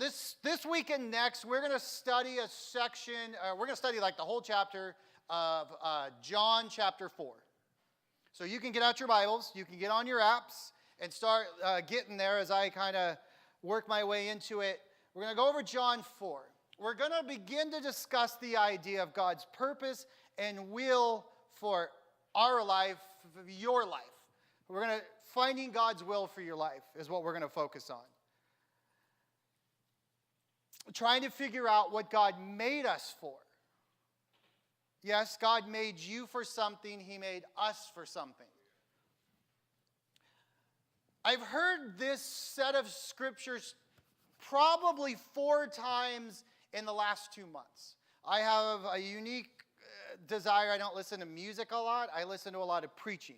This week and next, we're going to study a section, we're going to study like the whole chapter of John chapter 4. So you can get out your Bibles, you can get on your apps, and start getting there as I kind of work my way into it. We're going to go over John 4. We're going to begin to discuss the idea of God's purpose and will for our life, your life. We're going to, finding God's will for your life is what we're going to focus on. Trying to figure out what God made us for. Yes, God made you for something. He made us for something. I've heard this set of scriptures probably 4 times in the last 2 months. I have a unique desire. I don't listen to music a lot. I listen to a lot of preaching.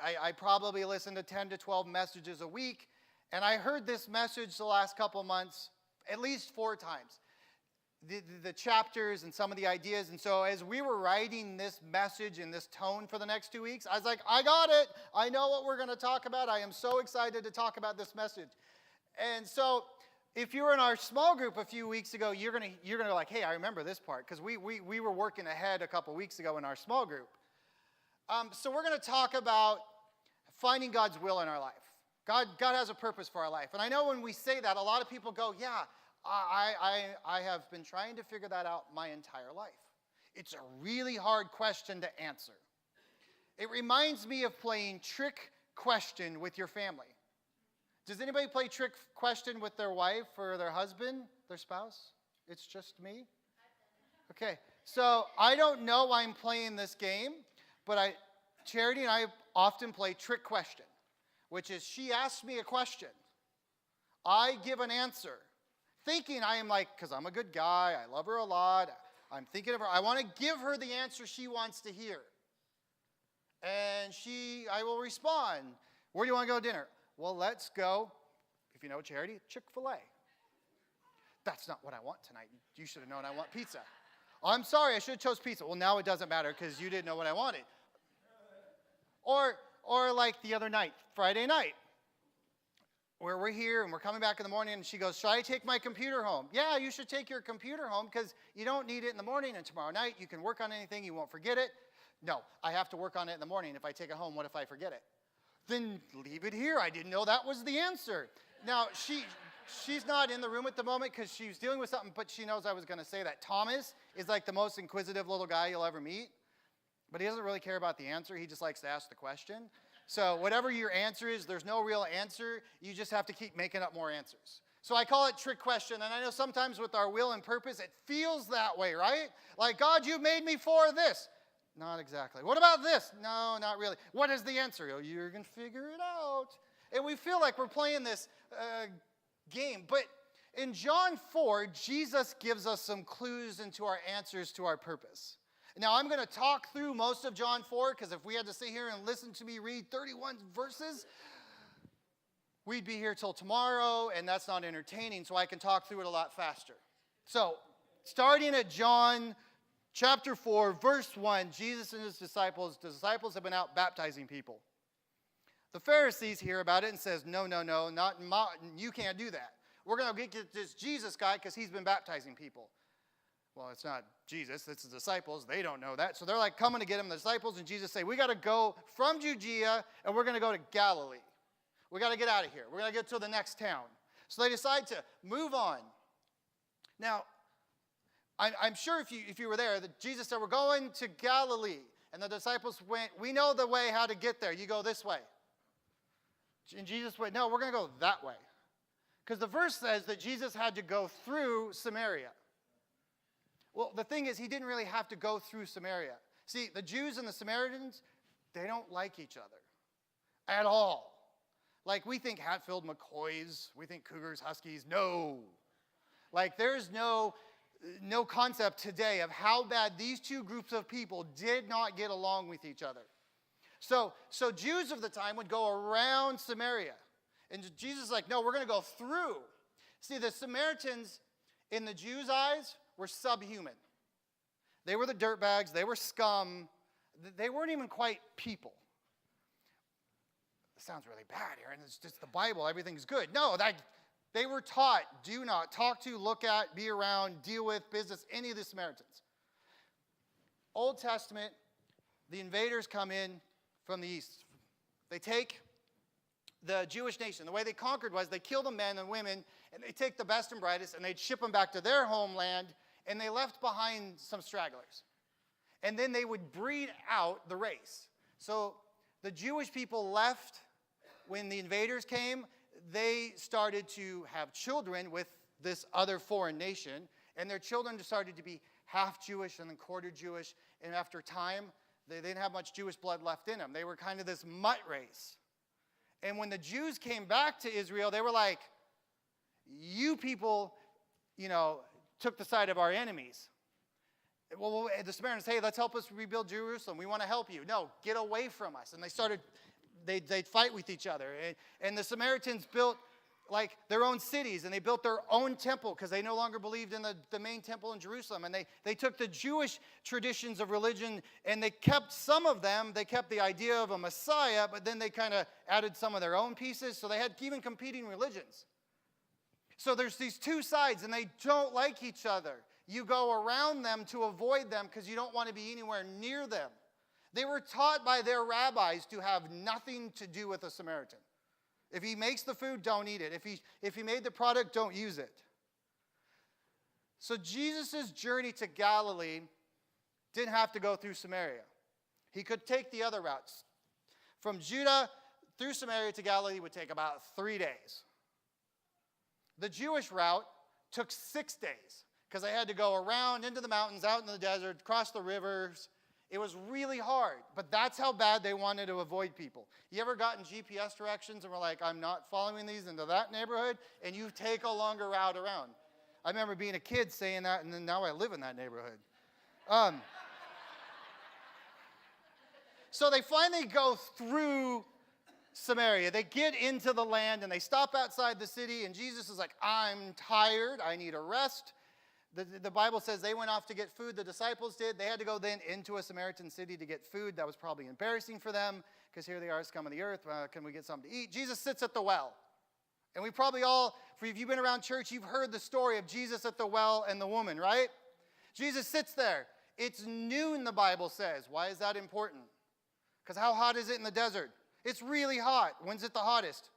I probably listen to 10 to 12 messages a week. And I heard this message the last couple months at least 4 times. The chapters and some of the ideas. And so as we were writing this message in this tone for the next 2 weeks, I was like, I got it. I know what we're going to talk about. I am so excited to talk about this message. And so if you were in our small group a few weeks ago, you're gonna like, hey, I remember this part, because we were working ahead a couple weeks ago in our small group. So we're going to talk about finding God's will in our life. God has a purpose for our life. And I know when we say that, a lot of people go, yeah, I have been trying to figure that out my entire life. It's a really hard question to answer. It reminds me of playing trick question with your family. Does anybody play trick question with their wife or their husband, their spouse? It's just me? Okay, so I don't know why I'm playing this game, but Charity and I often play trick question, which is she asks me a question. I give an answer, thinking I am like, because I'm a good guy, I love her a lot, I'm thinking of her, I want to give her the answer she wants to hear. And I will respond, where do you want to go to dinner? Well, let's go, if you know Charity, Chick-fil-A. That's not what I want tonight. You should have known I want pizza. I'm sorry, I should have chose pizza. Well, now it doesn't matter because you didn't know what I wanted. Or like the other night, Friday night, where we're here and we're coming back in the morning and she goes, should I take my computer home? Yeah, you should take your computer home because you don't need it in the morning, and tomorrow night you can work on anything, you won't forget it. No, I have to work on it in the morning. If I take it home, what if I forget it? Then leave it here. I didn't know that was the answer. Now, she's not in the room at the moment because she's dealing with something, but she knows I was going to say that. Thomas is like the most inquisitive little guy you'll ever meet, but he doesn't really care about the answer. He just likes to ask the question. So whatever your answer is, there's no real answer. You just have to keep making up more answers. So I call it trick question, and I know sometimes with our will and purpose, it feels that way, right? Like, God, you made me for this. Not exactly. What about this? No, not really. What is the answer? Oh, you're going to figure it out. And we feel like we're playing this game. But in John 4, Jesus gives us some clues into our answers to our purpose. Now, I'm going to talk through most of John 4, because if we had to sit here and listen to me read 31 verses, we'd be here till tomorrow, and that's not entertaining, so I can talk through it a lot faster. So, starting at John chapter 4, verse 1, Jesus and his disciples have been out baptizing people. The Pharisees hear about it and says, no, you can't do that. We're going to get this Jesus guy because he's been baptizing people. Well, it's not Jesus, it's the disciples. They don't know that. So they're like coming to get him. The disciples and Jesus say, we got to go from Judea and we're going to go to Galilee. We got to get out of here. We're going to get to the next town. So they decide to move on. Now, I'm sure if you were there, that Jesus said, we're going to Galilee. And the disciples went, we know the way how to get there. You go this way. And Jesus went, no, we're going to go that way. Because the verse says that Jesus had to go through Samaria. Well, the thing is, he didn't really have to go through Samaria. See, the Jews and the Samaritans, they don't like each other at all. Like, we think Hatfield McCoys, we think Cougars, Huskies. No. Like, there's no concept today of how bad these two groups of people did not get along with each other. So Jews of the time would go around Samaria. And Jesus is like, no, we're going to go through. See, the Samaritans, in the Jews' eyes, were subhuman. They were the dirtbags. They were scum. They weren't even quite people. It sounds really bad, Aaron. It's just the Bible. Everything's good. No, They were taught, do not talk to, look at, be around, deal with, business, any of the Samaritans. Old Testament, the invaders come in from the east. They take the Jewish nation. The way they conquered was they killed the men and women, and they take the best and brightest, and they'd ship them back to their homeland, and they left behind some stragglers. And then they would breed out the race. So the Jewish people left when the invaders came. They started to have children with this other foreign nation, and their children started to be half Jewish and then quarter Jewish, and after time, they didn't have much Jewish blood left in them. They were kind of this mutt race. And when the Jews came back to Israel, they were like, you people, took the side of our enemies. Well, the Samaritans, hey, let's help us rebuild Jerusalem. We want to help you. No, get away from us. And they'd fight with each other. And the Samaritans built like their own cities, and they built their own temple because they no longer believed in the main temple in Jerusalem. And they took the Jewish traditions of religion, and they kept some of them. They kept the idea of a Messiah, but then they kind of added some of their own pieces. So they had even competing religions. So there's these two sides, and they don't like each other. You go around them to avoid them because you don't want to be anywhere near them. They were taught by their rabbis to have nothing to do with a Samaritan. If he makes the food, don't eat it. If he made the product, don't use it. So Jesus' journey to Galilee didn't have to go through Samaria. He could take the other routes. From Judah through Samaria to Galilee would take about 3 days. The Jewish route took 6 days because they had to go around into the mountains, out in the desert, cross the rivers. It was really hard, but that's how bad they wanted to avoid people. You ever gotten GPS directions and were like, I'm not following these into that neighborhood, and you take a longer route around? I remember being a kid saying that, and then now I live in that neighborhood. So they finally go through Samaria. They get into the land, and they stop outside the city, and Jesus is like, I'm tired. I need a rest. The Bible says they went off to get food. The disciples did. They had to go then into a Samaritan city to get food. That was probably embarrassing for them because here they are, scum of the earth. Can we get something to eat? Jesus sits at the well. And we probably all, if you've been around church, you've heard the story of Jesus at the well and the woman, right? Jesus sits there. It's noon, the Bible says. Why is that important? Because how hot is it in the desert? It's really hot. When's it the hottest?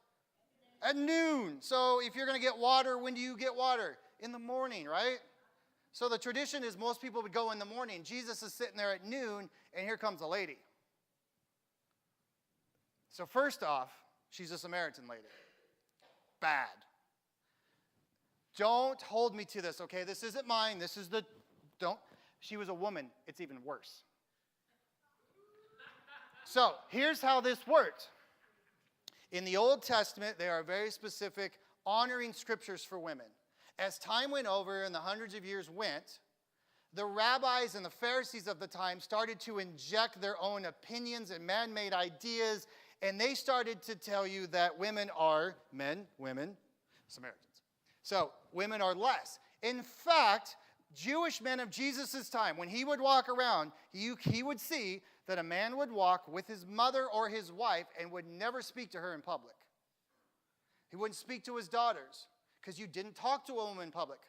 At noon. So if you're going to get water, when do you get water? In the morning, right? So the tradition is most people would go in the morning. Jesus is sitting there at noon, and here comes a lady. So first off, she's a Samaritan lady. Bad. Don't hold me to this, okay? This isn't mine. She was a woman. It's even worse. So here's how this worked. In the Old Testament, there are very specific honoring scriptures for women. As time went over and the hundreds of years went, the rabbis and the Pharisees of the time started to inject their own opinions and man-made ideas, and they started to tell you that women are men, women, Samaritans. So women are less. In fact, Jewish men of Jesus' time, when he would walk around, he would see that a man would walk with his mother or his wife and would never speak to her in public. He wouldn't speak to his daughters, because you didn't talk to a woman in public.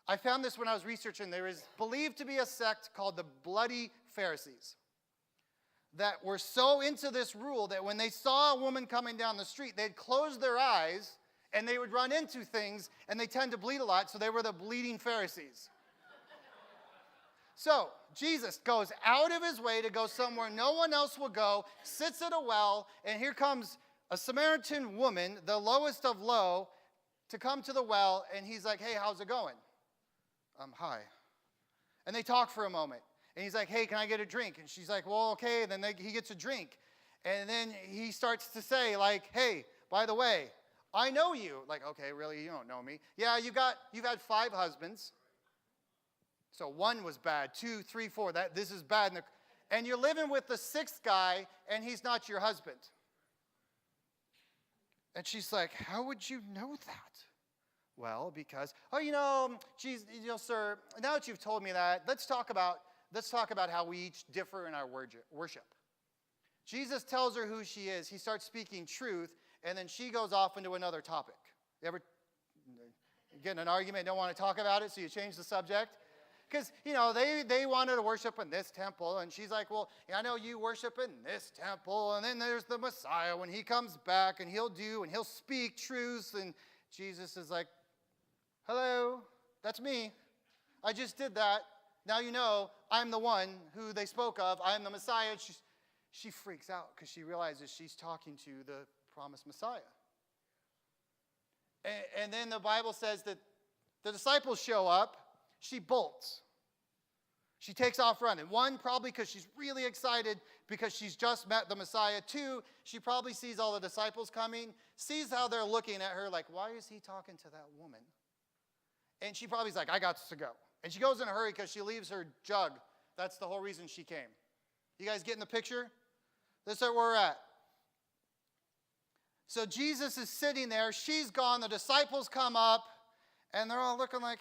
I found this when I was researching. There is believed to be a sect called the Bloody Pharisees that were so into this rule that when they saw a woman coming down the street, they'd close their eyes and they would run into things, and they tend to bleed a lot, so they were the bleeding Pharisees. So Jesus goes out of his way to go somewhere no one else will go, sits at a well, and here comes a Samaritan woman, the lowest of low, to come to the well, and he's like, hey, how's it going? Hi. And they talk for a moment. And he's like, hey, can I get a drink? And she's like, well, okay. And then he gets a drink. And then he starts to say, like, hey, by the way, I know you. Like, okay, really, you don't know me. Yeah, you've had 5 husbands. So 1 was bad, 2, 3, 4. This is bad. And you're living with the 6th guy, and he's not your husband. And she's like, how would you know that? Well, because, geez, sir, now that you've told me that, let's talk about how we each differ in our worship. Jesus tells her who she is. He starts speaking truth, and then she goes off into another topic. You ever You get in an argument, don't want to talk about it, so you change the subject. Because, they wanted to worship in this temple, and she's like, well, I know you worship in this temple, and then there's the Messiah when he comes back, and he'll speak truths, and Jesus is like, hello, that's me. I just did that. Now you know I'm the one who they spoke of. I'm the Messiah. She freaks out because she realizes she's talking to the promised Messiah. And then the Bible says that the disciples show up. She bolts. She takes off running. One, probably because she's really excited because she's just met the Messiah. Two, she probably sees all the disciples coming, sees how they're looking at her like, why is he talking to that woman? And she probably's like, I got to go. And she goes in a hurry because she leaves her jug. That's the whole reason she came. You guys getting the picture? This is where we're at. So Jesus is sitting there. She's gone. The disciples come up, and they're all looking like,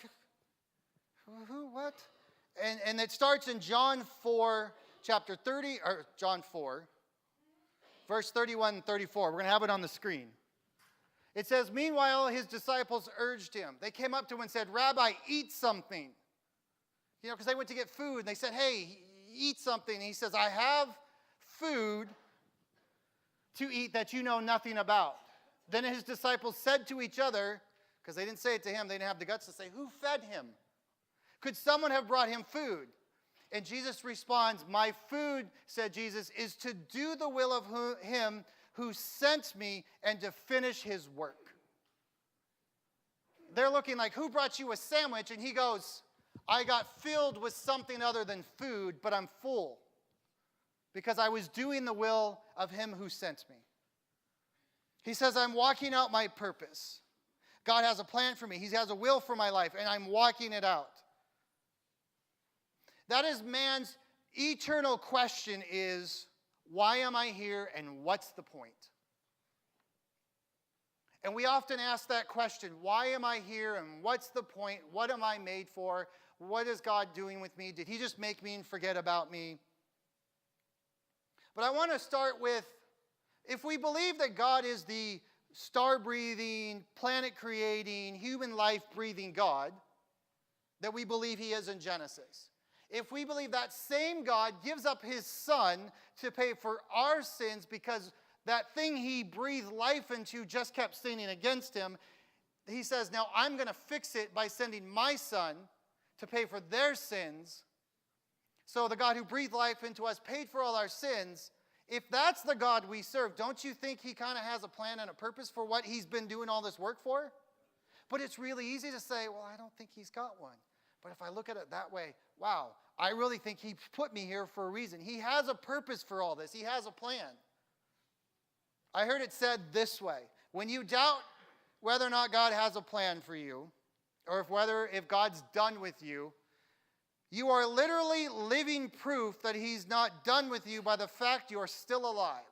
who, what? And it starts in John 4, chapter 30, or John 4, verse 31 and 34. We're going to have it on the screen. It says, meanwhile, his disciples urged him. They came up to him and said, Rabbi, eat something. Because they went to get food, and they said, hey, eat something. And he says, I have food to eat that you know nothing about. Then his disciples said to each other, because they didn't say it to him, they didn't have the guts to say, who fed him? Could someone have brought him food? And Jesus responds, my food, said Jesus, is to do the will of him who sent me and to finish his work. They're looking like, who brought you a sandwich? And he goes, I got filled with something other than food, but I'm full because I was doing the will of him who sent me. He says, I'm walking out my purpose. God has a plan for me. He has a will for my life, and I'm walking it out. That is man's eternal question is, why am I here and what's the point? And we often ask that question, why am I here and what's the point? What am I made for? What is God doing with me? Did he just make me and forget about me? But I want to start with, if we believe that God is the star-breathing, planet-creating, human life-breathing God that we believe he is in Genesis, if we believe that same God gives up his son to pay for our sins because that thing he breathed life into just kept sinning against him, he says, now I'm going to fix it by sending my son to pay for their sins. So the God who breathed life into us paid for all our sins. If that's the God we serve, don't you think he kind of has a plan and a purpose for what he's been doing all this work for? But it's really easy to say, well, I don't think he's got one. But if I look at it that way, wow, I really think he put me here for a reason. He has a purpose for all this. He has a plan. I heard it said this way. When you doubt whether or not God has a plan for you, or if God's done with you, you are literally living proof that he's not done with you by the fact you're still alive.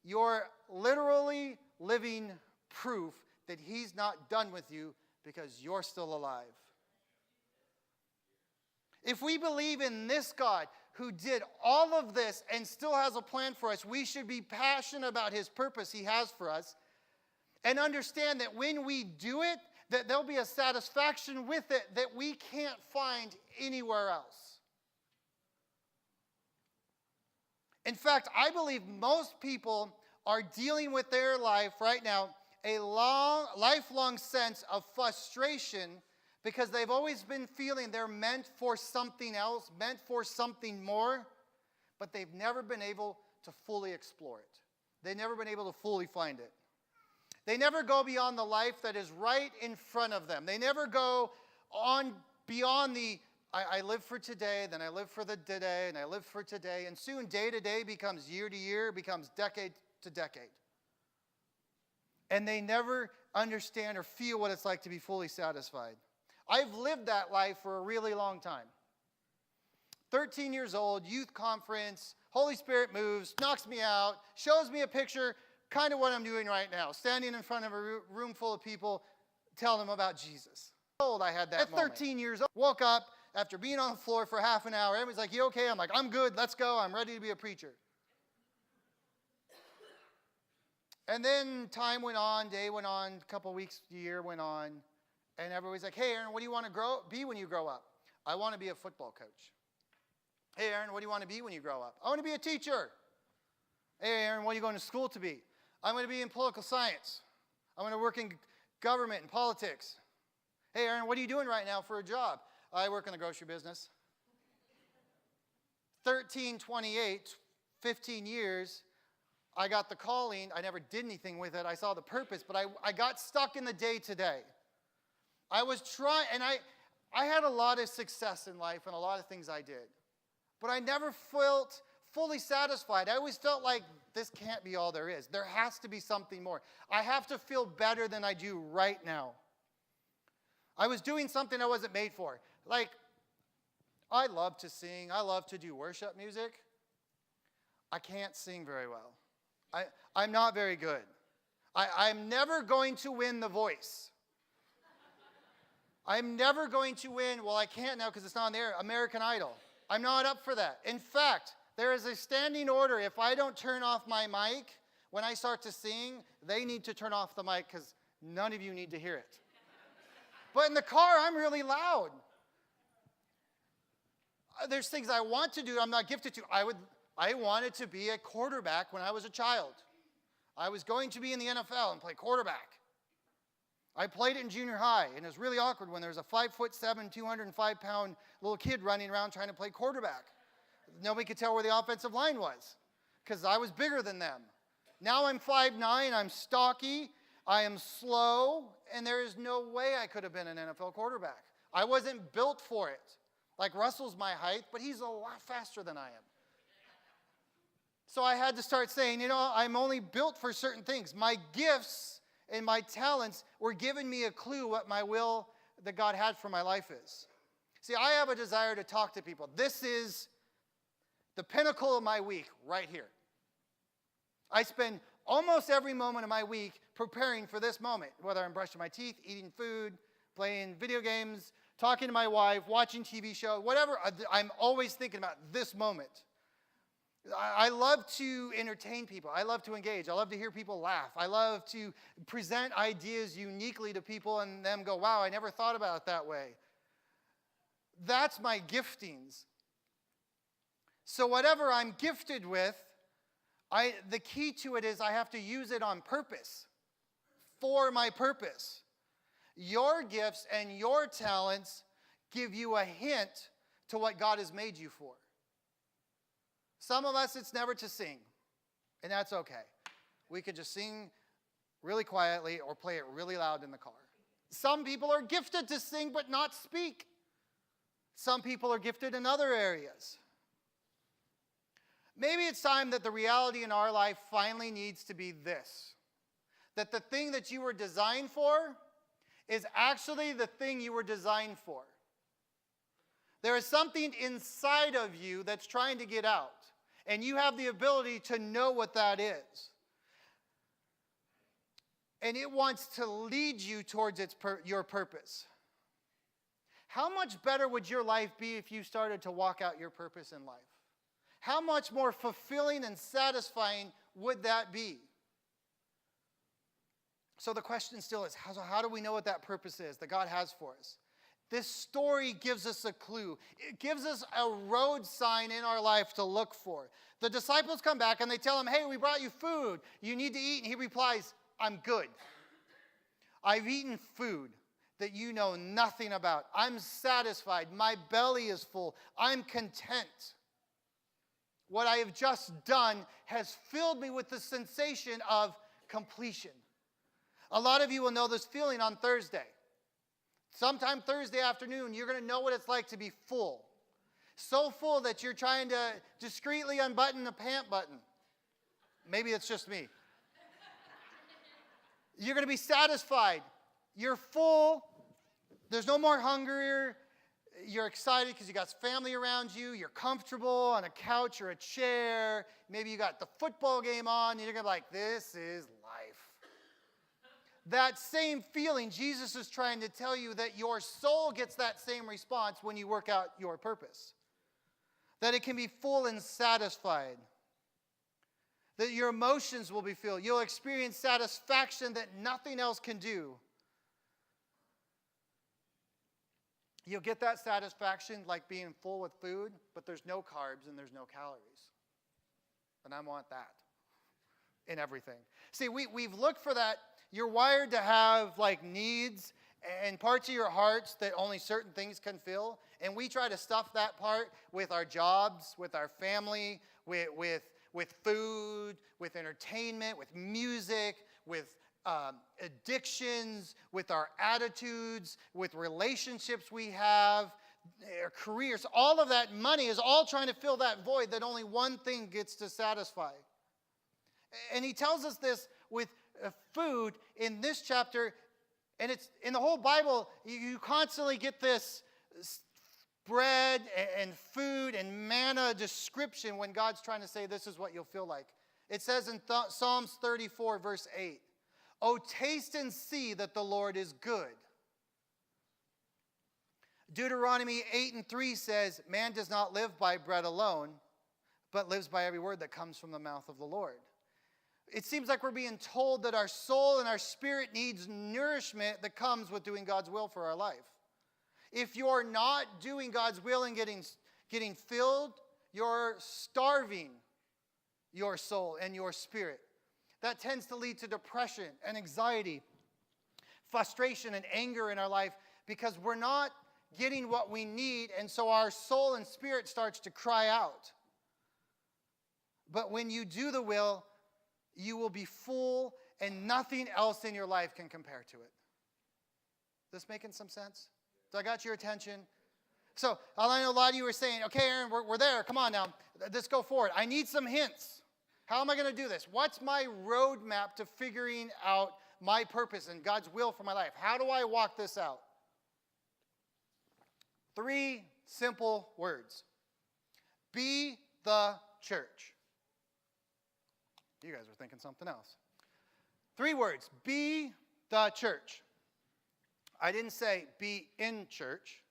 You're literally living proof that he's not done with you because you're still alive. If we believe in this God who did all of this and still has a plan for us, we should be passionate about his purpose he has for us and understand that when we do it, that there'll be a satisfaction with it that we can't find anywhere else. In fact, I believe most people are dealing with their life right now a lifelong sense of frustration because they've always been feeling they're meant for something else, meant for something more, but they've never been able to fully explore it. They've never been able to fully find it. They never go beyond the life that is right in front of them. They never go on beyond the, I live for today, then I live for the today, and I live for today, and soon day to day becomes year to year, becomes decade to decade. And they never understand or feel what it's like to be fully satisfied. I've lived that life for a really long time. 13 years old, youth conference, Holy Spirit moves, knocks me out, shows me a picture, kind of what I'm doing right now, standing in front of a room full of people, telling them about Jesus. I had that moment. At 13 years old, woke up after being on the floor for half an hour. Everybody's like, you okay? I'm like, I'm good, let's go, I'm ready to be a preacher. And then time went on, day went on, a couple weeks, year went on, and everybody's like, hey, Aaron, what do you want to be when you grow up? I want to be a football coach. Hey, Aaron, what do you want to be when you grow up? I want to be a teacher. Hey, Aaron, what are you going to school to be? I'm going to be in political science. I'm going to work in government and politics. Hey, Aaron, what are you doing right now for a job? I work in the grocery business. 1328, 15 years, I got the calling. I never did anything with it. I saw the purpose, but I got stuck in the day-to-day. I was trying, and I had a lot of success in life and a lot of things I did. But I never felt fully satisfied. I always felt like this can't be all there is. There has to be something more. I have to feel better than I do right now. I was doing something I wasn't made for. Like, I love to sing. I love to do worship music. I can't sing very well. I'm not very good. I'm never going to win The Voice. I'm never going to win, well, I can't now because it's not on the air, American Idol. I'm not up for that. In fact, there is a standing order. If I don't turn off my mic when I start to sing, they need to turn off the mic because none of you need to hear it. But in the car, I'm really loud. There's things I want to do I'm not gifted to. I wanted to be a quarterback when I was a child. I was going to be in the NFL and play quarterback. I played it in junior high, and it was really awkward when there was a 5'7", 205-pound little kid running around trying to play quarterback. Nobody could tell where the offensive line was because I was bigger than them. Now I'm 5'9", I'm stocky, I am slow, and there is no way I could have been an NFL quarterback. I wasn't built for it. Like Russell's my height, but he's a lot faster than I am. So I had to start saying, I'm only built for certain things. My gifts and my talents were giving me a clue what my will that God had for my life is. See, I have a desire to talk to people. This is the pinnacle of my week right here. I spend almost every moment of my week preparing for this moment, whether I'm brushing my teeth, eating food, playing video games, talking to my wife, watching TV show, whatever. I'm always thinking about this moment. I love to entertain people. I love to engage. I love to hear people laugh. I love to present ideas uniquely to people and them go, wow, I never thought about it that way. That's my giftings. So whatever I'm gifted with, the key to it is I have to use it on purpose, for my purpose. Your gifts and your talents give you a hint to what God has made you for. Some of us, it's never to sing, and that's okay. We could just sing really quietly or play it really loud in the car. Some people are gifted to sing but not speak. Some people are gifted in other areas. Maybe it's time that the reality in our life finally needs to be this, that the thing that you were designed for is actually the thing you were designed for. There is something inside of you that's trying to get out. And you have the ability to know what that is. And it wants to lead you towards your purpose. How much better would your life be if you started to walk out your purpose in life? How much more fulfilling and satisfying would that be? So the question still is, how do we know what that purpose is that God has for us? This story gives us a clue. It gives us a road sign in our life to look for. The disciples come back and they tell him, hey, we brought you food. You need to eat. And he replies, I'm good. I've eaten food that you know nothing about. I'm satisfied. My belly is full. I'm content. What I have just done has filled me with the sensation of completion. A lot of you will know this feeling on Thursday. Sometime Thursday afternoon, you're going to know what it's like to be full. So full that you're trying to discreetly unbutton a pant button. Maybe it's just me. You're going to be satisfied. You're full. There's no more hunger. You're excited because you got family around you. You're comfortable on a couch or a chair. Maybe you got the football game on. And you're going to be like, this is life. That same feeling, Jesus is trying to tell you that your soul gets that same response when you work out your purpose. That it can be full and satisfied. that your emotions will be filled. You'll experience satisfaction that nothing else can do. You'll get that satisfaction like being full with food, but there's no carbs and there's no calories. And I want that in everything. See, we've looked for that. You're wired to have like needs and parts of your hearts that only certain things can fill. And we try to stuff that part with our jobs, with our family, with food, with entertainment, with music, with addictions, with our attitudes, with relationships we have, our careers. All of that money is all trying to fill that void that only one thing gets to satisfy. And he tells us this with food in this chapter, and it's in the whole Bible. You constantly get this bread and food and manna description when God's trying to say this is what you'll feel like. It says in Psalms 34, verse 8, "Oh, taste and see that the Lord is good." Deuteronomy 8:3 says, "Man does not live by bread alone, but lives by every word that comes from the mouth of the Lord." It seems like we're being told that our soul and our spirit needs nourishment that comes with doing God's will for our life. If you're not doing God's will and getting filled, you're starving your soul and your spirit. That tends to lead to depression and anxiety, frustration and anger in our life because we're not getting what we need, and so our soul and spirit starts to cry out. But when you do the will, you will be full, and nothing else in your life can compare to it. This making some sense? So I got your attention? So I know a lot of you are saying, okay, Aaron, we're there. Come on now. Let's go forward. I need some hints. How am I going to do this? What's my roadmap to figuring out my purpose and God's will for my life? How do I walk this out? 3 simple words. Be the church. You guys are thinking something else. 3 words. Be the church. I didn't say be in church.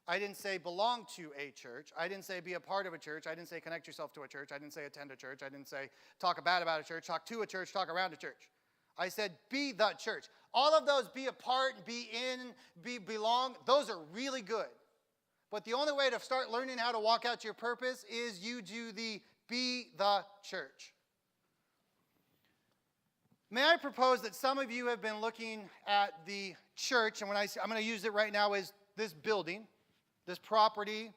I didn't say belong to a church. I didn't say be a part of a church. I didn't say connect yourself to a church. I didn't say attend a church. I didn't say talk bad about a church, talk to a church, talk around a church. I said be the church. All of those, be a part, be in, belong, those are really good. But the only way to start learning how to walk out your purpose is you do the be the church. May I propose that some of you have been looking at the church, and I'm going to use it right now as this building, this property,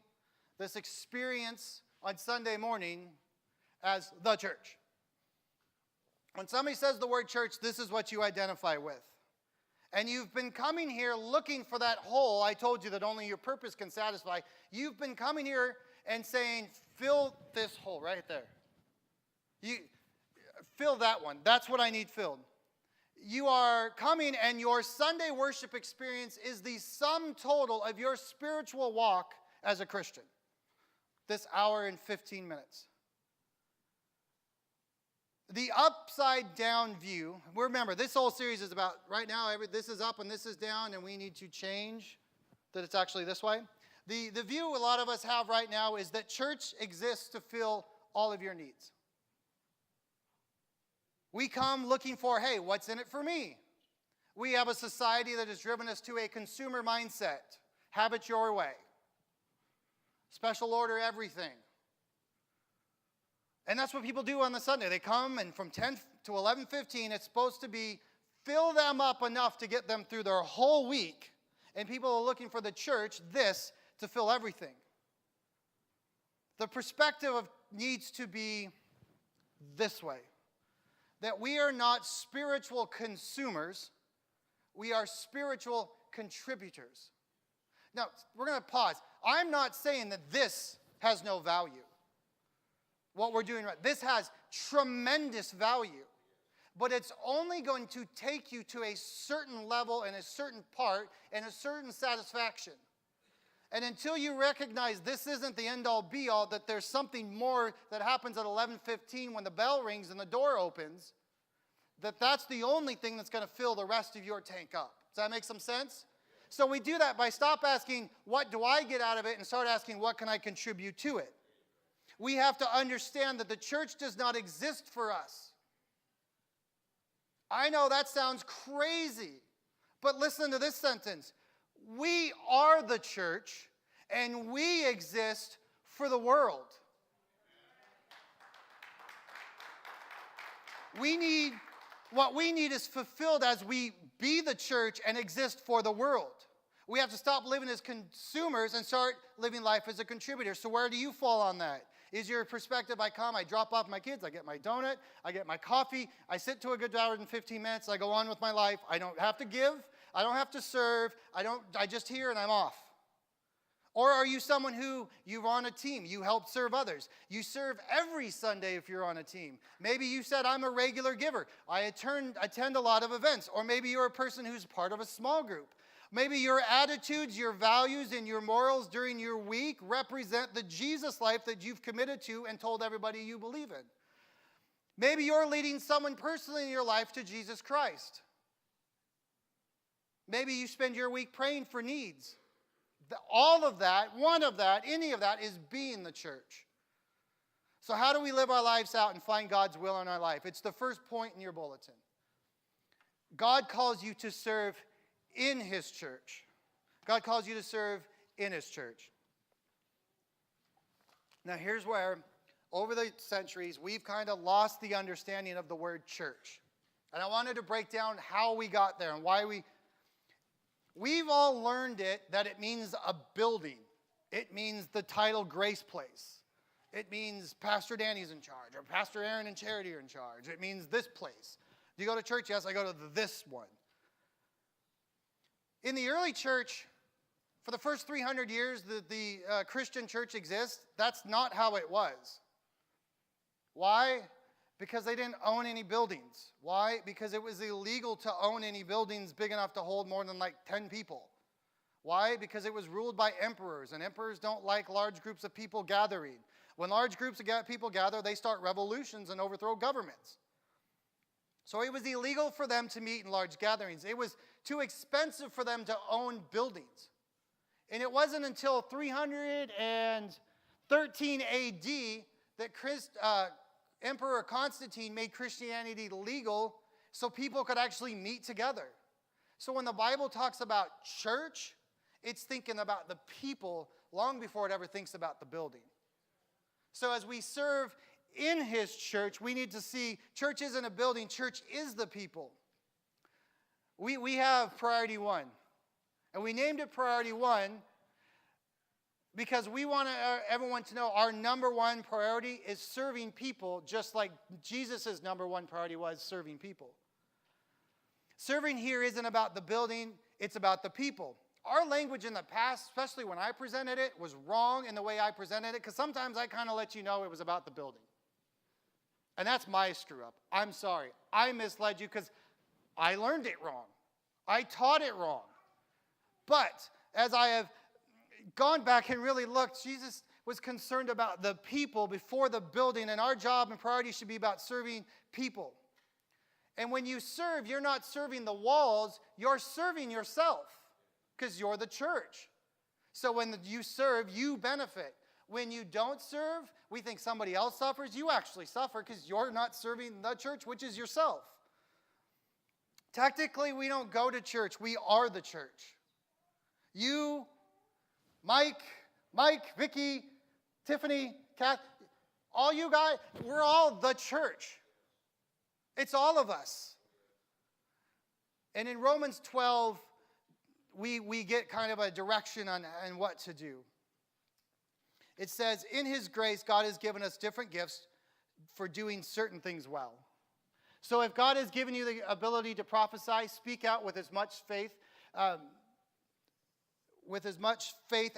this experience on Sunday morning as the church. When somebody says the word church, this is what you identify with. And you've been coming here looking for that hole I told you that only your purpose can satisfy. You've been coming here and saying, fill this hole right there. Fill that one. That's what I need filled. You are coming, and your Sunday worship experience is the sum total of your spiritual walk as a Christian. This hour and 15 minutes. The upside down view, remember, this whole series is about, right now, this is up and this is down, and we need to change that it's actually this way. The view a lot of us have right now is that church exists to fill all of your needs. We come looking for, hey, what's in it for me? We have a society that has driven us to a consumer mindset. Have it your way. Special order everything. And that's what people do on the Sunday. They come, and from 10 to 11:15, it's supposed to be fill them up enough to get them through their whole week. And people are looking for the church, this, to fill everything. The perspective needs to be this way. That we are not spiritual consumers, we are spiritual contributors. Now, we're going to pause. I'm not saying that this has no value. What we're doing right, this has tremendous value. But it's only going to take you to a certain level and a certain part and a certain satisfaction. And until you recognize this isn't the end-all be-all, that there's something more that happens at 11:15 when the bell rings and the door opens, that's the only thing that's going to fill the rest of your tank up. Does that make some sense? So we do that by stop asking, what do I get out of it, and start asking, what can I contribute to it? we have to understand that the church does not exist for us. I know that sounds crazy, but listen to this sentence. We are the church, and we exist for the world. What we need is fulfilled as we be the church and exist for the world. We have to stop living as consumers and start living life as a contributor. So where do you fall on that? Is your perspective, I come, I drop off my kids, I get my donut, I get my coffee, I sit to a good hour and 15 minutes, I go on with my life. I don't have to give, I don't have to serve, I just hear and I'm off. Or are you someone who you're on a team, you help serve others? You serve every Sunday if you're on a team. Maybe you said, I'm a regular giver. I attend a lot of events. Or maybe you're a person who's part of a small group. Maybe your attitudes, your values, and your morals during your week represent the Jesus life that you've committed to and told everybody you believe in. Maybe you're leading someone personally in your life to Jesus Christ. Maybe you spend your week praying for needs. All of that, one of that, any of that is being the church. So how do we live our lives out and find God's will in our life? It's the first point in your bulletin. God calls you to serve in his church. God calls you to serve in his church. Now here's where, over the centuries, we've kind of lost the understanding of the word church. And I wanted to break down how we got there and why we've all learned that it means a building. It means the title Grace Place. It means Pastor Danny's in charge, or Pastor Aaron and Charity are in charge. It means this place. Do you go to church? Yes, I go to this one. In the early church, for the first 300 years that the Christian church exists, that's not how it was. Why? Because they didn't own any buildings. Why? Because it was illegal to own any buildings big enough to hold more than like 10 people. Why? Because it was ruled by emperors, and emperors don't like large groups of people gathering. When large groups of people gather, they start revolutions and overthrow governments. So it was illegal for them to meet in large gatherings. It was too expensive for them to own buildings. And it wasn't until 313 AD that Emperor Constantine made Christianity legal so people could actually meet together. So when the Bible talks about church, it's thinking about the people long before it ever thinks about the building. So as we serve in his church, we need to see church isn't a building, church is the people. We have priority one. And we named it priority one because we want everyone to know our number one priority is serving people, just like Jesus' number one priority was serving people. Serving here isn't about the building, it's about the people. Our language in the past, especially when I presented it, was wrong in the way I presented it, because sometimes I kind of let you know it was about the building. And that's my screw up. I'm sorry. I misled you because I learned it wrong. I taught it wrong. But as I have gone back and really looked, Jesus was concerned about the people before the building, and our job and priority should be about serving people. And when you serve, you're not serving the walls, you're serving yourself because you're the church. So when you serve, you benefit. When you don't serve, we think somebody else suffers. You actually suffer because you're not serving the church, which is yourself. Technically, we don't go to church. We are the church. You, Mike, Vicky, Tiffany, Kath, all you guys, we're all the church. It's all of us. And in Romans 12, we get kind of a direction on what to do. It says, in his grace, God has given us different gifts for doing certain things well. So if God has given you the ability to prophesy, speak out with as much faith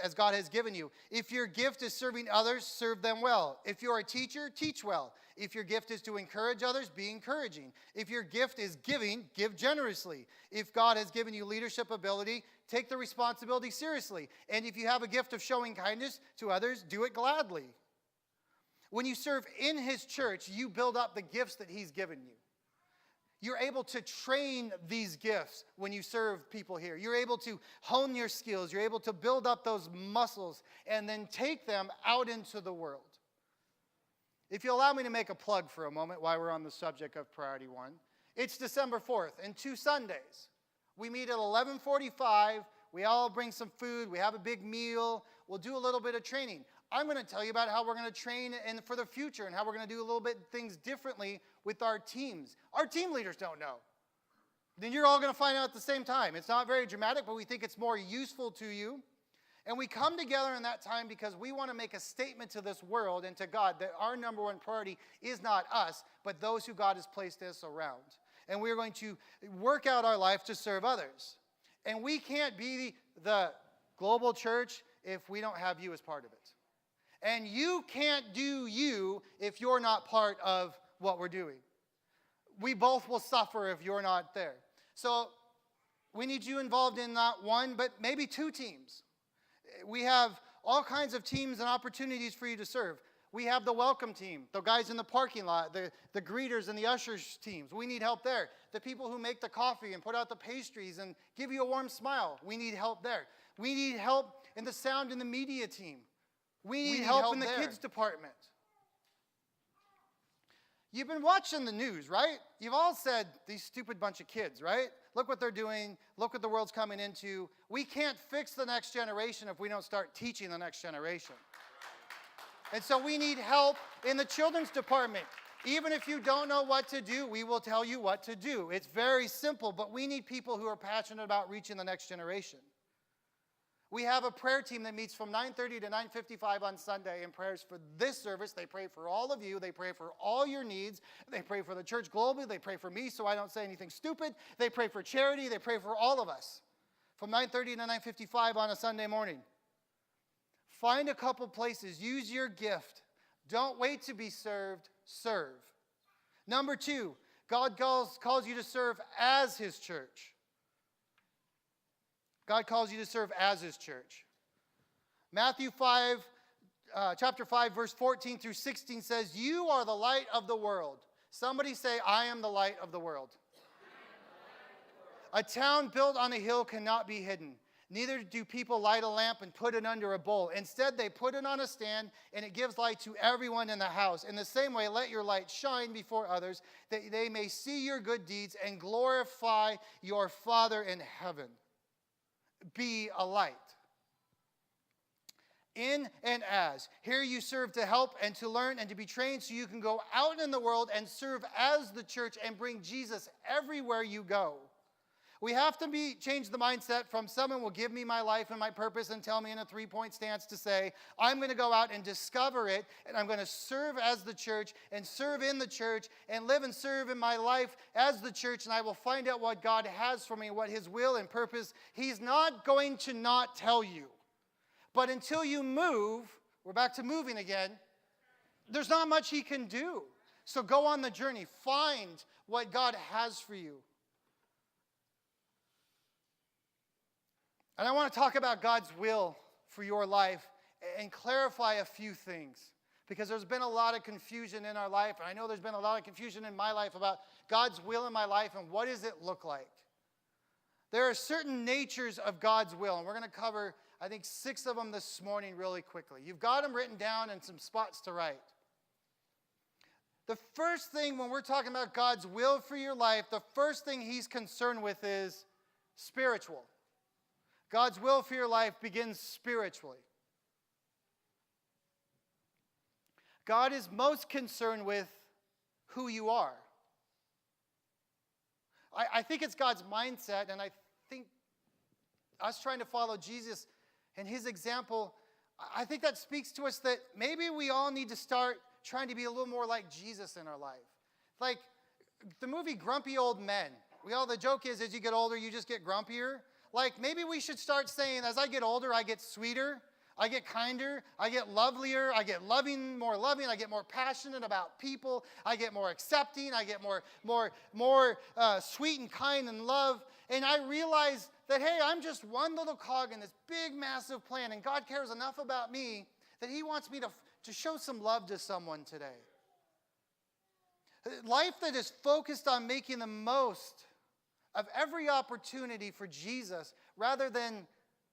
as God has given you. If your gift is serving others, serve them well. If you're a teacher, teach well. If your gift is to encourage others, be encouraging. If your gift is giving, give generously. If God has given you leadership ability, take the responsibility seriously. And if you have a gift of showing kindness to others, do it gladly. When you serve in his church, you build up the gifts that he's given you. You're able to train these gifts when you serve people here. You're able to hone your skills. You're able to build up those muscles and then take them out into the world. If you allow me to make a plug for a moment while we're on the subject of Priority 1, it's December 4th and 2 Sundays. We meet at 11:45. We all bring some food. We have a big meal. We'll do a little bit of training. I'm going to tell you about how we're going to train and for the future and how we're going to do a little bit things differently with our teams. Our team leaders don't know. Then you're all going to find out at the same time. It's not very dramatic, but we think it's more useful to you. And we come together in that time because we want to make a statement to this world and to God that our number one priority is not us, but those who God has placed us around. And we're going to work out our life to serve others. And we can't be the global church if we don't have you as part of it. And you can't do you if you're not part of what we're doing. We both will suffer if you're not there. So we need you involved in not one, but maybe 2 teams. We have all kinds of teams and opportunities for you to serve. We have the welcome team, the guys in the parking lot, the greeters and the ushers teams. We need help there. The people who make the coffee and put out the pastries and give you a warm smile. We need help there. We need help in the sound and the media team. We need help in the kids department. You've been watching the news, right? You've all said, these stupid bunch of kids, right? Look what they're doing. Look what the world's coming into. We can't fix the next generation if we don't start teaching the next generation. And so we need help in the children's department. Even if you don't know what to do, we will tell you what to do. It's very simple, but we need people who are passionate about reaching the next generation. We have a prayer team that meets from 9:30 to 9:55 on Sunday and prayers for this service. They pray for all of you. They pray for all your needs. They pray for the church globally. They pray for me so I don't say anything stupid. They pray for charity. They pray for all of us from 9:30 to 9:55 on a Sunday morning. Find a couple places. Use your gift. Don't wait to be served. Serve. Number 2, God calls you to serve as his church. God calls you to serve as his church. Matthew 5, chapter 5, verse 14 through 16 says, you are the light of the world. Somebody say, I am the light of the world. A town built on a hill cannot be hidden. Neither do people light a lamp and put it under a bowl. Instead, they put it on a stand, and it gives light to everyone in the house. In the same way, let your light shine before others, that they may see your good deeds and glorify your Father in heaven. Be a light. In and as. Here you serve to help and to learn and to be trained so you can go out in the world and serve as the church and bring Jesus everywhere you go. We have to change the mindset from someone will give me my life and my purpose and tell me in a 3-point stance to say, I'm going to go out and discover it, and I'm going to serve as the church and serve in the church and live and serve in my life as the church, and I will find out what God has for me, what his will and purpose. He's not going to not tell you. But until you move, we're back to moving again, there's not much he can do. So go on the journey. Find what God has for you. And I want to talk about God's will for your life and clarify a few things. Because there's been a lot of confusion in our life. And I know there's been a lot of confusion in my life about God's will in my life and what does it look like. There are certain natures of God's will. And we're going to cover, I think, 6 of them this morning really quickly. You've got them written down and some spots to write. The first thing when we're talking about God's will for your life, the first thing he's concerned with is spiritual. God's will for your life begins spiritually. God is most concerned with who you are. I think it's God's mindset, and I think us trying to follow Jesus and his example, I think that speaks to us that maybe we all need to start trying to be a little more like Jesus in our life. Like the movie Grumpy Old Men. The joke is as you get older, you just get grumpier. Like, maybe we should start saying, as I get older, I get sweeter, I get kinder, I get lovelier, I get more loving, I get more passionate about people, I get more accepting, I get more sweet and kind and love. And I realize that, hey, I'm just one little cog in this big, massive plan, and God cares enough about me that he wants me to show some love to someone today. Life that is focused on making the most of every opportunity for Jesus rather than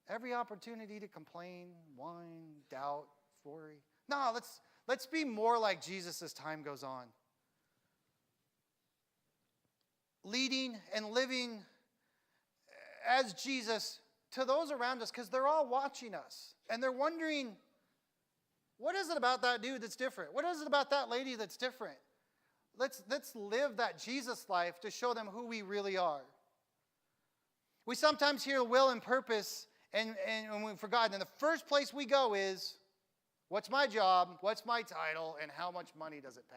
every opportunity to complain, whine, doubt, worry. No, let's Let's be more like Jesus as time goes on. Leading and living as Jesus to those around us, because they're all watching us. And they're wondering, what is it about that dude that's different? What is it about that lady that's different? Let's live that Jesus life to show them who we really are. We sometimes hear will and purpose, and we forgot. And the first place we go is, what's my job, what's my title, and how much money does it pay?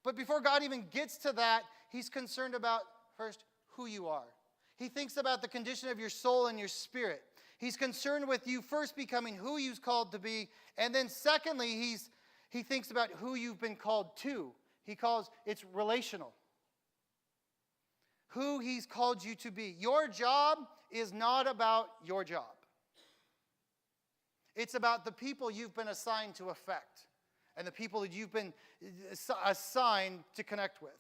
But before God even gets to that, he's concerned about, first, who you are. He thinks about the condition of your soul and your spirit. He's concerned with you first becoming who you've called to be, and then secondly, he thinks about who you've been called to. It's relational. Who he's called you to be. Your job is not about your job. It's about the people you've been assigned to affect and the people that you've been assigned to connect with.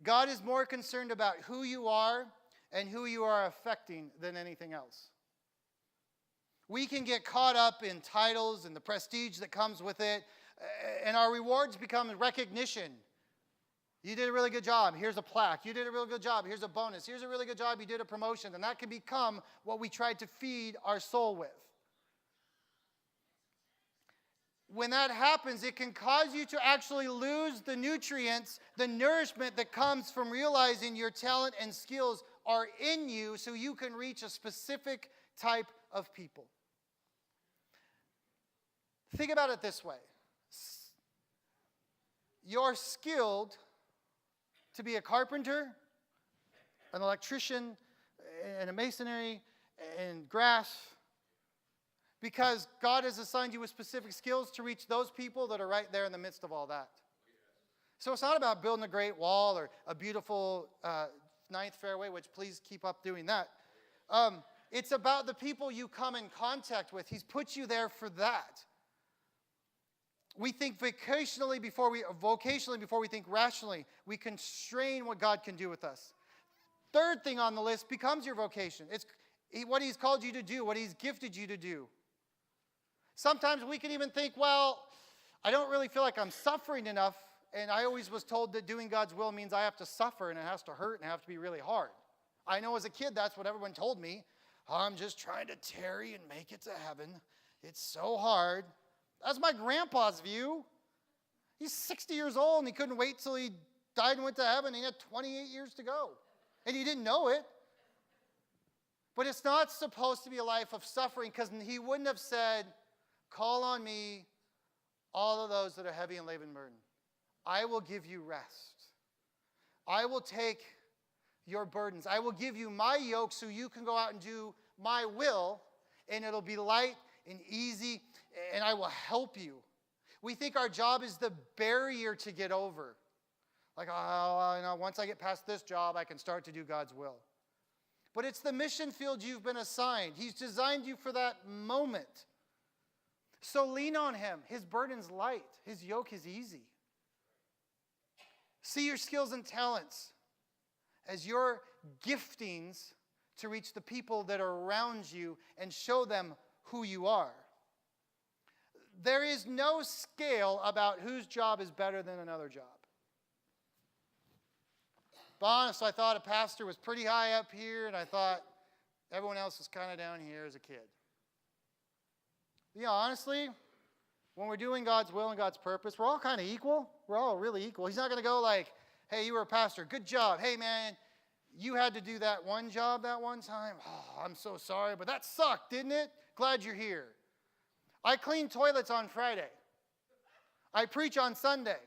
God is more concerned about who you are and who you are affecting than anything else. We can get caught up in titles and the prestige that comes with it, and our rewards become recognition. You did a really good job. Here's a plaque. You did a really good job. Here's a bonus. Here's a really good job. You did a promotion. And that can become what we tried to feed our soul with. When that happens, it can cause you to actually lose the nutrients, the nourishment that comes from realizing your talent and skills are in you so you can reach a specific type of people. Think about it this way. You're skilled to be a carpenter, an electrician, and a masonry, and grass, because God has assigned you with specific skills to reach those people that are right there in the midst of all that. So it's not about building a great wall or a beautiful ninth fairway, which please keep up doing that. It's about the people you come in contact with. He's put you there for that. We think vocationally before we think rationally. We constrain what God can do with us. Third thing on the list becomes your vocation. It's what he's called you to do, what he's gifted you to do. Sometimes we can even think, well, I don't really feel like I'm suffering enough, and I always was told that doing God's will means I have to suffer, and it has to hurt, and it has to be really hard. I know as a kid that's what everyone told me. I'm just trying to tarry and make it to heaven. It's so hard. That's my grandpa's view. He's 60 years old, and he couldn't wait till he died and went to heaven. He had 28 years to go, and he didn't know it. But it's not supposed to be a life of suffering, because he wouldn't have said, call on me, all of those that are heavy and laden burdened. I will give you rest. I will take your burdens. I will give you my yoke so you can go out and do my will, and it'll be light and easy, and I will help you. We think our job is the barrier to get over. Like, once I get past this job, I can start to do God's will. But it's the mission field you've been assigned. He's designed you for that moment. So lean on him. His burden's light. His yoke is easy. See your skills and talents as your giftings to reach the people that are around you and show them who you are. There is no scale about whose job is better than another job. Be honest, I thought a pastor was pretty high up here, and I thought everyone else was kind of down here as a kid. Yeah, honestly, when we're doing God's will and God's purpose, we're all kind of equal. We're all really equal. He's not going to go like, hey, you were a pastor. Good job. Hey, man, you had to do that one job that one time. Oh, I'm so sorry, but that sucked, didn't it? Glad you're here. I clean toilets on Friday. I preach on Sunday.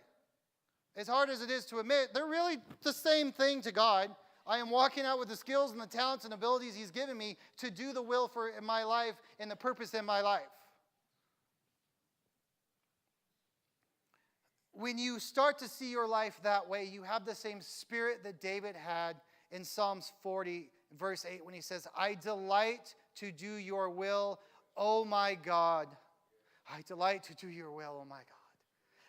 As hard as it is to admit, they're really the same thing to God. I am walking out with the skills and the talents and abilities he's given me to do the will for in my life and the purpose in my life. When you start to see your life that way, you have the same spirit that David had in Psalms 40, verse 8, when he says, I delight to do your will, O my God. I delight to do your will, O my God.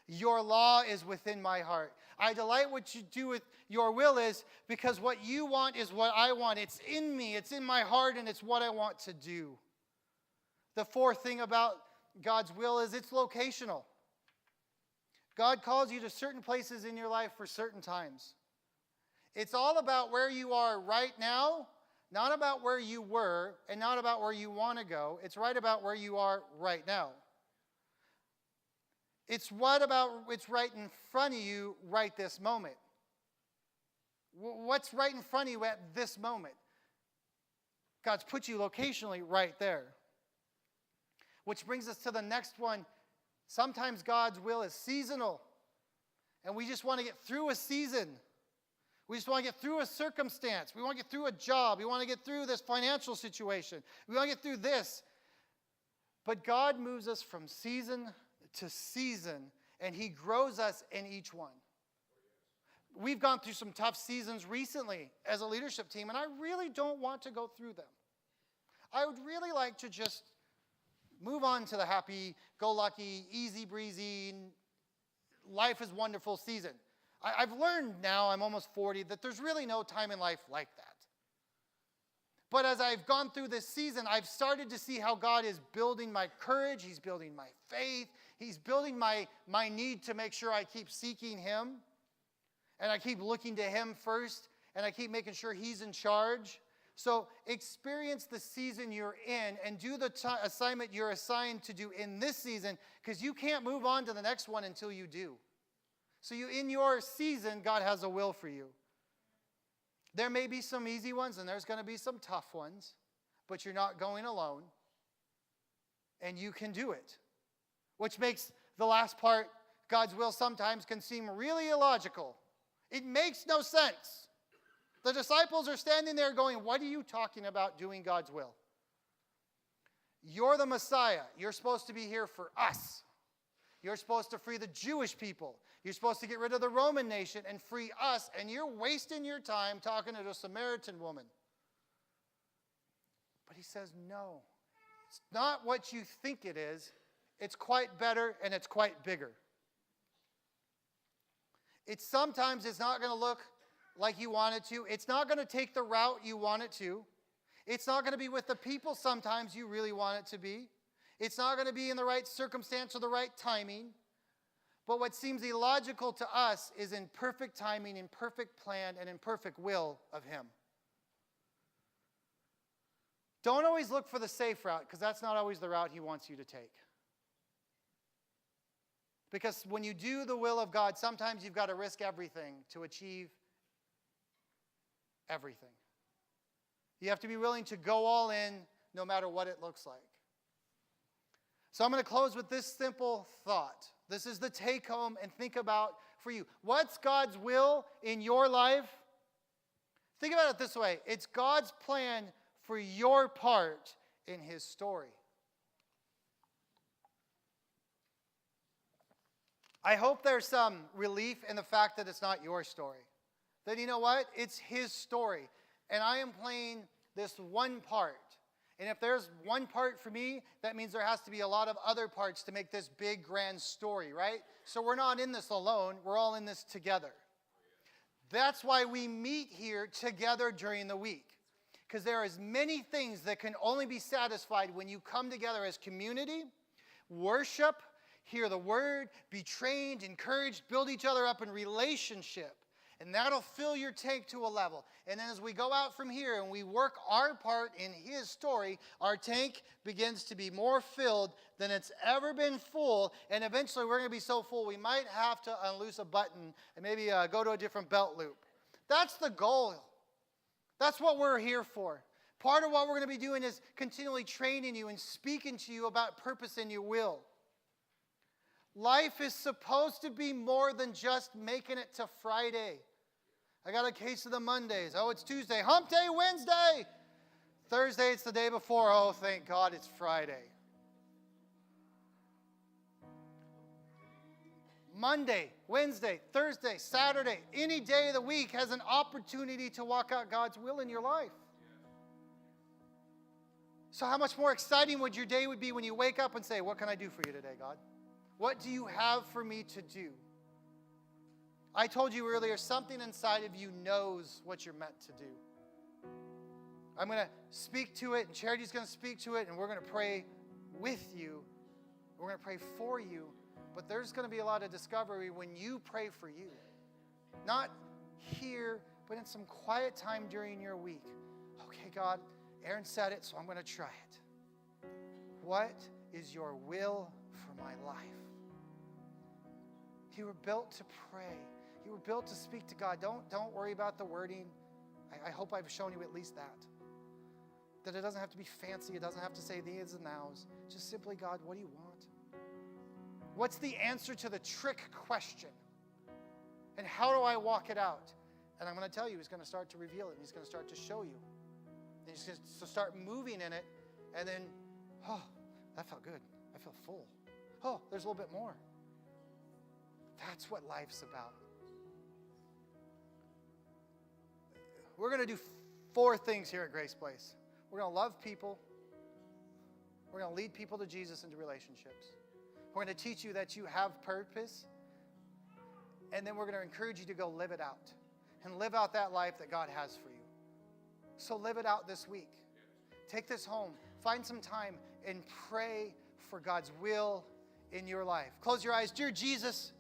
Your law is within my heart. I delight what you do with your will is because what you want is what I want. It's in me, it's in my heart, and it's what I want to do. The fourth thing about God's will is it's locational. God calls you to certain places in your life for certain times. It's all about where you are right now, not about where you were, and not about where you want to go. It's right about where you are right now. It's right in front of you right this moment. What's right in front of you at this moment? God's put you locationally right there. Which brings us to the next one. Sometimes God's will is seasonal. And we just want to get through a season. We just want to get through a circumstance. We want to get through a job. We want to get through this financial situation. We want to get through this. But God moves us from season to season, and He grows us in each one. We've gone through some tough seasons recently as a leadership team, and I really don't want to go through them. I would really like to just move on to the happy-go-lucky, easy-breezy, life is wonderful season. I've learned now, I'm almost 40, that there's really no time in life like that. But as I've gone through this season, I've started to see how God is building my courage. He's building my faith. He's building my need to make sure I keep seeking Him. And I keep looking to Him first. And I keep making sure He's in charge. So experience the season you're in and do the assignment you're assigned to do in this season, because you can't move on to the next one until you do. So in your season, God has a will for you. There may be some easy ones and there's going to be some tough ones, but you're not going alone. And you can do it. Which makes the last part, God's will sometimes can seem really illogical. It makes no sense. The disciples are standing there going, what are you talking about doing God's will? You're the Messiah. You're supposed to be here for us. You're supposed to free the Jewish people. You're supposed to get rid of the Roman nation and free us, and you're wasting your time talking to the Samaritan woman. But He says, no. It's not what you think it is. It's quite better, and it's quite bigger. Sometimes it's not going to look like you want it to. It's not going to take the route you want it to. It's not going to be with the people sometimes you really want it to be. It's not going to be in the right circumstance or the right timing. But what seems illogical to us is in perfect timing, in perfect plan, and in perfect will of Him. Don't always look for the safe route, because that's not always the route He wants you to take. Because when you do the will of God, sometimes you've got to risk everything to achieve everything. You have to be willing to go all in no matter what it looks like. So I'm going to close with this simple thought. This is the take home and think about for you. What's God's will in your life? Think about it this way. It's God's plan for your part in His story. I hope there's some relief in the fact that it's not your story. That you know what? It's His story. And I am playing this one part. And if there's one part for me, that means there has to be a lot of other parts to make this big, grand story, right? So we're not in this alone. We're all in this together. That's why we meet here together during the week. Because there are as many things that can only be satisfied when you come together as community, worship, hear the word, be trained, encouraged, build each other up in relationship. And that'll fill your tank to a level. And then as we go out from here and we work our part in His story, our tank begins to be more filled than it's ever been full. And eventually we're going to be so full we might have to unloose a button and maybe go to a different belt loop. That's the goal. That's what we're here for. Part of what we're going to be doing is continually training you and speaking to you about purpose in your will. Life is supposed to be more than just making it to Friday. I got a case of the Mondays. Oh, it's Tuesday. Hump day, Wednesday. Thursday, it's the day before. Oh, thank God it's Friday. Monday, Wednesday, Thursday, Saturday, any day of the week has an opportunity to walk out God's will in your life. So how much more exciting would your day be when you wake up and say, what can I do for you today, God? What do you have for me to do? I told you earlier, something inside of you knows what you're meant to do. I'm going to speak to it, and Charity's going to speak to it, and we're going to pray with you We're going to pray for you, but there's going to be a lot of discovery when you pray for you. Not here, but in some quiet time during your week. Okay, God, Aaron said it, so I'm going to try it. What is your will for my life? You were built to pray. You were built to speak to God. Don't worry about the wording. I hope I've shown you at least that. That it doesn't have to be fancy. It doesn't have to say these and nows. Just simply, God, what do you want? What's the answer to the trick question? And how do I walk it out? And I'm going to tell you, he's going to start to reveal it. And he's going to start to show you. And he's going to start moving in it. And then, oh, that felt good. I feel full. Oh, there's a little bit more. That's what life's about. We're going to do 4 things here at Grace Place. We're going to love people. We're going to lead people to Jesus into relationships. We're going to teach you that you have purpose. And then we're going to encourage you to go live it out. And live out that life that God has for you. So live it out this week. Take this home. Find some time and pray for God's will in your life. Close your eyes. Dear Jesus,